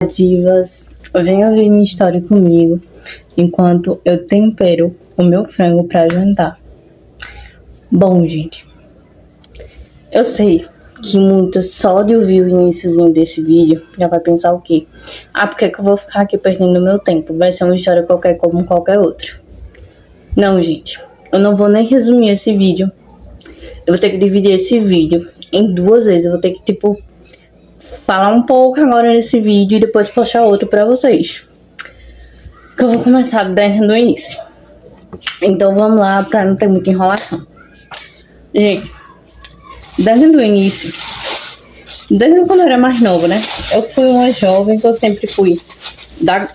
Divas, venha ouvir minha história comigo enquanto eu tempero o meu frango para jantar. Bom, gente, eu sei que muitas só de ouvir o iniciozinho desse vídeo já vai pensar o quê? Por que eu vou ficar aqui perdendo meu tempo? Vai ser uma história qualquer como qualquer outra. Não, gente, eu não vou nem resumir esse vídeo. Eu vou ter que dividir esse vídeo em duas vezes. Eu vou ter que, falar um pouco agora nesse vídeo e depois postar outro pra vocês. Que eu vou começar desde o início. Então vamos lá pra não ter muita enrolação. Gente, desde o início, desde quando eu era mais nova, né? Eu fui uma jovem que eu sempre fui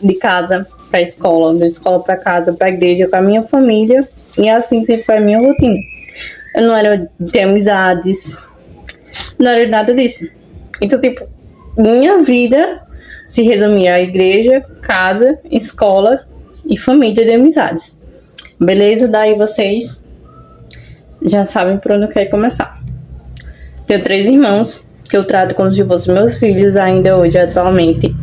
de casa pra escola, da escola pra casa, pra igreja com a minha família. E assim sempre foi a minha rotina. Eu não era de amizades, não era nada disso. Então, minha vida se resumia a igreja, casa, escola e família de amizades. Beleza? Daí vocês já sabem por onde eu quero começar. Tenho 3 irmãos que eu trato como se fossem meus filhos ainda hoje, atualmente.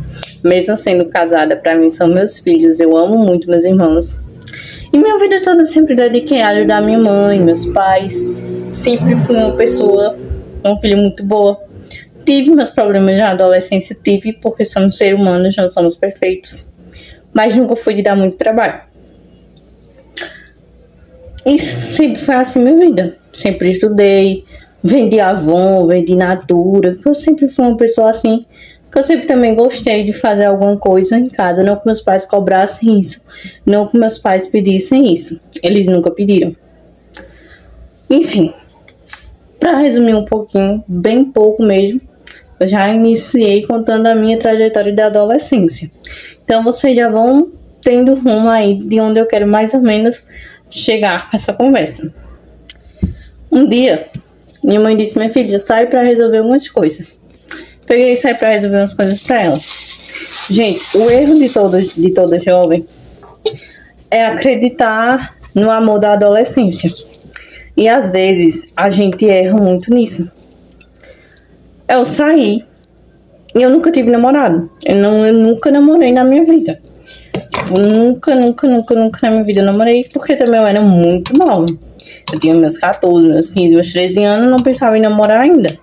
Mesmo sendo casada, pra mim são meus filhos. Eu amo muito meus irmãos. E minha vida toda sempre dediquei a ajudar minha mãe, meus pais. Sempre fui uma filha muito boa. Tive meus problemas na adolescência, porque somos seres humanos, não somos perfeitos. Mas nunca fui de dar muito trabalho. E sempre foi assim minha vida. Sempre estudei, vendi Avon, vendi Natura. Eu sempre fui uma pessoa assim, que eu sempre também gostei de fazer alguma coisa em casa. Não que meus pais cobrassem isso, não que meus pais pedissem isso. Eles nunca pediram. Enfim, para resumir um pouquinho, bem pouco mesmo, eu já iniciei contando a minha trajetória da adolescência. Então vocês já vão tendo rumo aí de onde eu quero mais ou menos chegar com essa conversa. Um dia, minha mãe disse: minha filha, sai para resolver umas coisas. Peguei e saí para resolver umas coisas para ela. Gente, o erro de todo jovem é acreditar no amor da adolescência. E às vezes a gente erra muito nisso. Eu saí e eu nunca tive namorado. Eu nunca namorei na minha vida. Nunca na minha vida eu namorei, porque também eu era muito nova. Eu tinha meus 14, meus 15, meus 13 anos, não pensava em namorar ainda.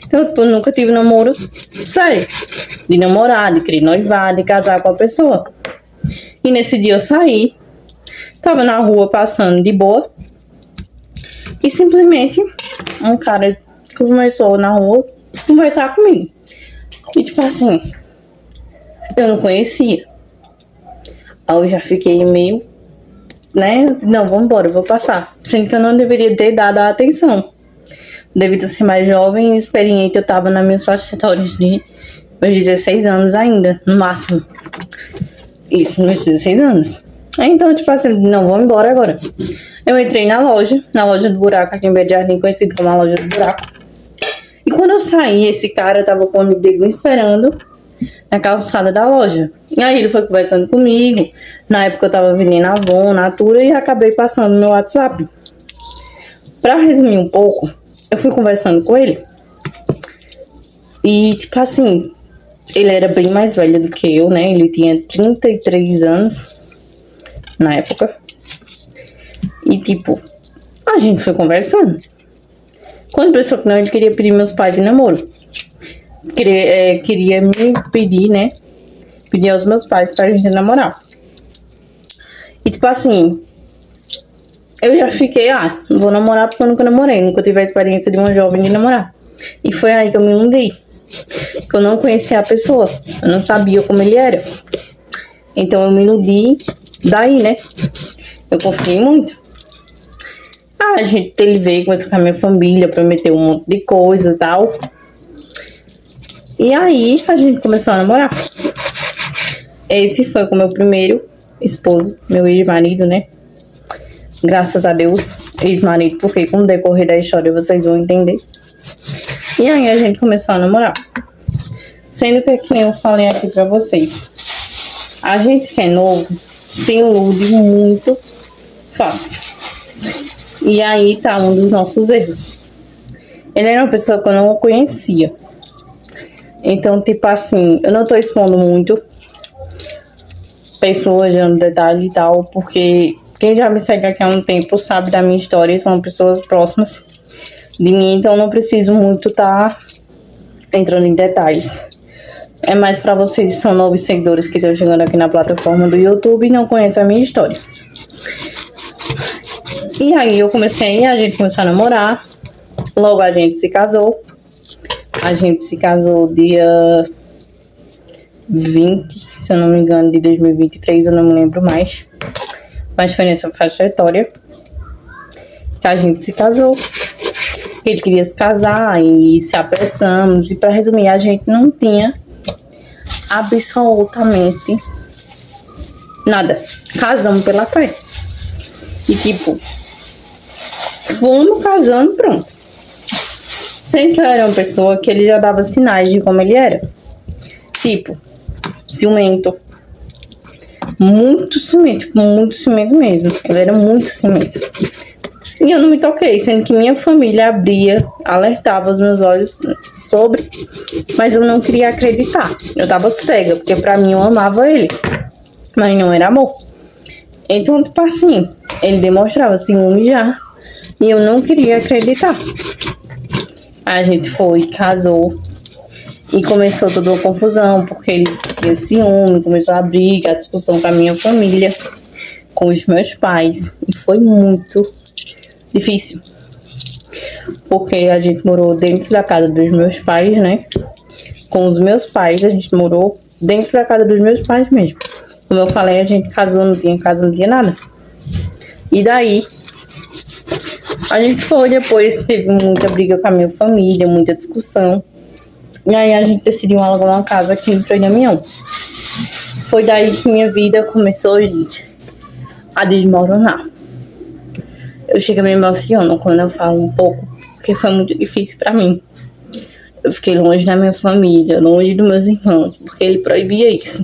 Então, eu nunca tive namoro sério. De namorar, de querer noivar, de casar com a pessoa. E nesse dia eu saí, tava na rua passando de boa. E simplesmente um cara começou na rua conversar comigo. E assim, eu não conhecia. Aí eu já fiquei meio, né? Não, vamos embora, eu vou passar. Sendo que eu não deveria ter dado a atenção. Devido a ser mais jovem e experiente, eu tava nas minhas trajetórias de meus 16 anos ainda, no máximo. Isso, meus 16 anos. Aí então, não, vamos embora agora. Eu entrei na loja do buraco, aqui em Belo Jardim, conhecido como a loja do buraco. E quando eu saí, esse cara tava com o amigo dele me esperando na calçada da loja. E aí ele foi conversando comigo. Na época eu tava vendendo Avon, Natura, e acabei passando meu WhatsApp. Pra resumir um pouco, eu fui conversando com ele. E ele era bem mais velho do que eu, né? Ele tinha 33 anos na época. E a gente foi conversando. Quando pensou que não, ele queria pedir meus pais em namoro. Queria me pedir, né? Pedir aos meus pais pra gente namorar. E eu já fiquei, não vou namorar porque eu nunca namorei. Nunca tive a experiência de uma jovem de namorar. E foi aí que eu me iludi. Que eu não conhecia a pessoa. Eu não sabia como ele era. Então eu me iludi daí, né? Eu confiei muito. Ele veio, conversou com a minha família, prometeu um monte de coisa e tal. E aí, a gente começou a namorar. Esse foi com o meu primeiro esposo, meu ex-marido, né? Graças a Deus, ex-marido, porque com o decorrer da história vocês vão entender. E aí, a gente começou a namorar. Sendo que nem eu falei aqui pra vocês, a gente que é novo se ilude muito fácil. E aí tá um dos nossos erros. Ele era uma pessoa que eu não conhecia. Então, tipo assim, eu não tô expondo muito pessoas dando detalhe e tal, porque quem já me segue aqui há um tempo sabe da minha história e são pessoas próximas de mim, então não preciso muito tá entrando em detalhes. É mais para vocês que são novos seguidores que estão chegando aqui na plataforma do YouTube e não conhecem a minha história. E aí a gente começou a namorar, logo a gente se casou. A gente se casou dia 20, se eu não me engano, de 2023, eu não me lembro mais. Mas foi nessa faixa etária que a gente se casou. Ele queria se casar e se apressamos. E para resumir, a gente não tinha absolutamente nada. Casamos pela fé. E tipo, fomos casando, pronto. Sendo que eu era uma pessoa que ele já dava sinais de como ele era. Tipo, ciumento. Muito ciumento mesmo. Ele era muito ciumento. E eu não me toquei, sendo que minha família alertava os meus olhos sobre, mas eu não queria acreditar. Eu tava cega, porque pra mim eu amava ele, mas não era amor. Então, tipo assim, ele demonstrava ciúme já, e eu não queria acreditar. A gente foi, casou, e começou toda uma confusão, porque ele tinha ciúme, começou a briga, a discussão com a minha família, com os meus pais, e foi muito difícil, porque a gente morou dentro da casa dos meus pais, né? Com os meus pais, a gente morou dentro da casa dos meus pais mesmo. Como eu falei, a gente casou, não tinha casa, não tinha nada. E daí, a gente foi, depois teve muita briga com a minha família, muita discussão. E aí a gente decidiu alugar uma casa aqui em Frei Damião. Foi daí que minha vida começou, gente, a desmoronar. Eu chego a me emociono quando eu falo um pouco, porque foi muito difícil pra mim. Eu fiquei longe da minha família, longe dos meus irmãos, porque ele proibia isso.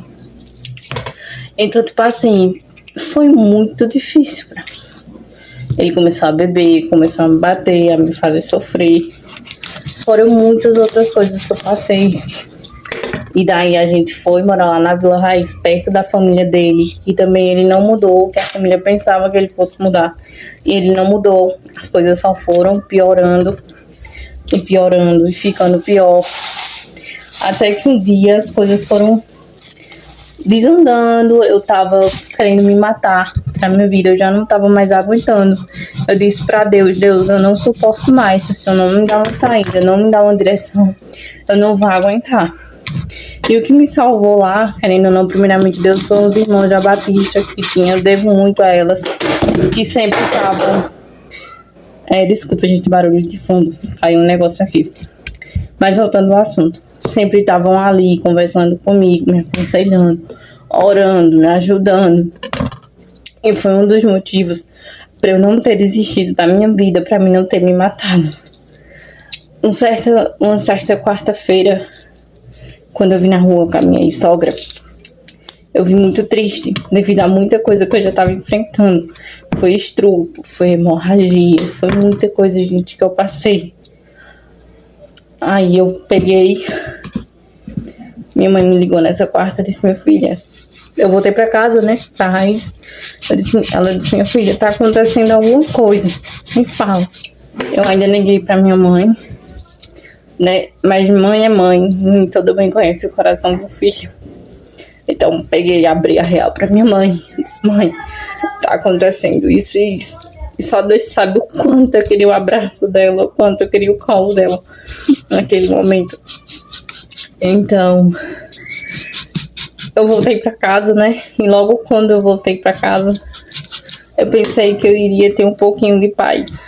Então, tipo assim, foi muito difícil pra mim. Ele começou a beber, começou a me bater, a me fazer sofrer. Foram muitas outras coisas que eu passei, gente. E daí a gente foi morar lá na Vila Raiz, perto da família dele. E também ele não mudou, que a família pensava que ele fosse mudar. E ele não mudou. As coisas só foram piorando e piorando e ficando pior. Até que um dia as coisas foram desandando. Eu tava querendo me matar na minha vida. Eu já não tava mais aguentando. Eu disse pra Deus, Deus, eu não suporto mais. Se o Senhor não me dá uma saída, não me dá uma direção, eu não vou aguentar. E o que me salvou lá, querendo ou não, primeiramente Deus, foram os irmãos da Batista, que tinha, eu devo muito a elas, que sempre estavam... desculpa, gente, barulho de fundo, caiu um negócio aqui. Mas voltando ao assunto, sempre estavam ali, conversando comigo, me aconselhando, orando, me ajudando. E foi um dos motivos para eu não ter desistido da minha vida, para mim não ter me matado. Uma certa quarta-feira, quando eu vim na rua com a minha ex-sogra, eu vim muito triste, devido a muita coisa que eu já estava enfrentando. Foi estrupo, foi hemorragia, foi muita coisa, gente, que eu passei. Aí eu peguei, minha mãe me ligou nessa quarta e disse, minha filha, eu voltei pra casa, né, pra Raiz. Ela disse, minha filha, tá acontecendo alguma coisa, me fala. Eu ainda neguei pra minha mãe, né, mas mãe é mãe, e todo mundo conhece o coração do filho. Então peguei e abri a real pra minha mãe, disse, mãe, tá acontecendo isso e isso. E só Deus sabe o quanto eu queria o abraço dela, o quanto eu queria o colo dela naquele momento. Então, eu voltei pra casa, né? E logo quando eu voltei pra casa, eu pensei que eu iria ter um pouquinho de paz.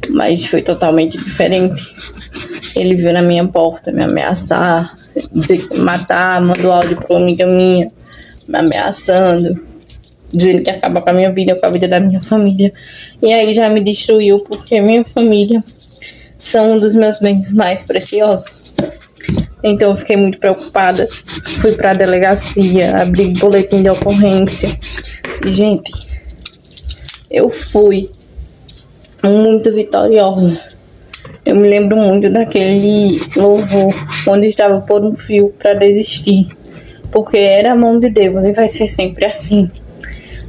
Mas foi totalmente diferente. Ele veio na minha porta me ameaçar, dizer que ia me matar, mandou áudio pra uma amiga minha, me ameaçando, dizendo que ia acabar com a minha vida, com a vida da minha família. E aí já me destruiu, porque minha família são um dos meus bens mais preciosos. Então eu fiquei muito preocupada. Fui pra delegacia, abri boletim de ocorrência. E, gente, eu fui muito vitoriosa. Eu me lembro muito daquele louvor, onde estava por um fio para desistir, porque era a mão de Deus e vai ser sempre assim.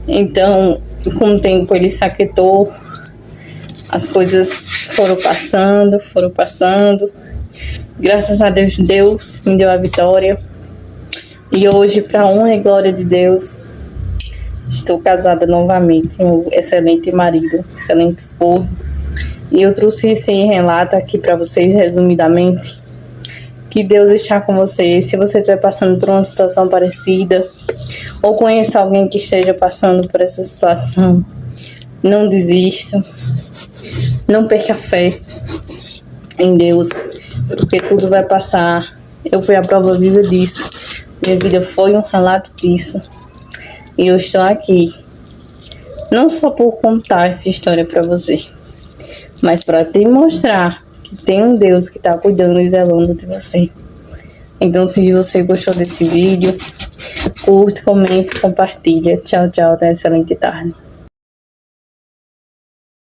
Então, com o tempo ele se aquietou, as coisas foram passando. Graças a Deus, Deus me deu a vitória. E hoje, para honra e glória de Deus, estou casada novamente, um excelente marido, excelente esposo. E eu trouxe esse relato aqui para vocês, resumidamente, que Deus está com você. Se você estiver passando por uma situação parecida, ou conhece alguém que esteja passando por essa situação, não desista, não perca a fé em Deus, porque tudo vai passar. Eu fui a prova viva disso. Minha vida foi um relato disso. E eu estou aqui, não só por contar essa história para você, mas para te mostrar que tem um Deus que está cuidando e zelando de você. Então, se você gostou desse vídeo, curte, comente, compartilha. Tchau, tchau. Tenha uma excelente tarde.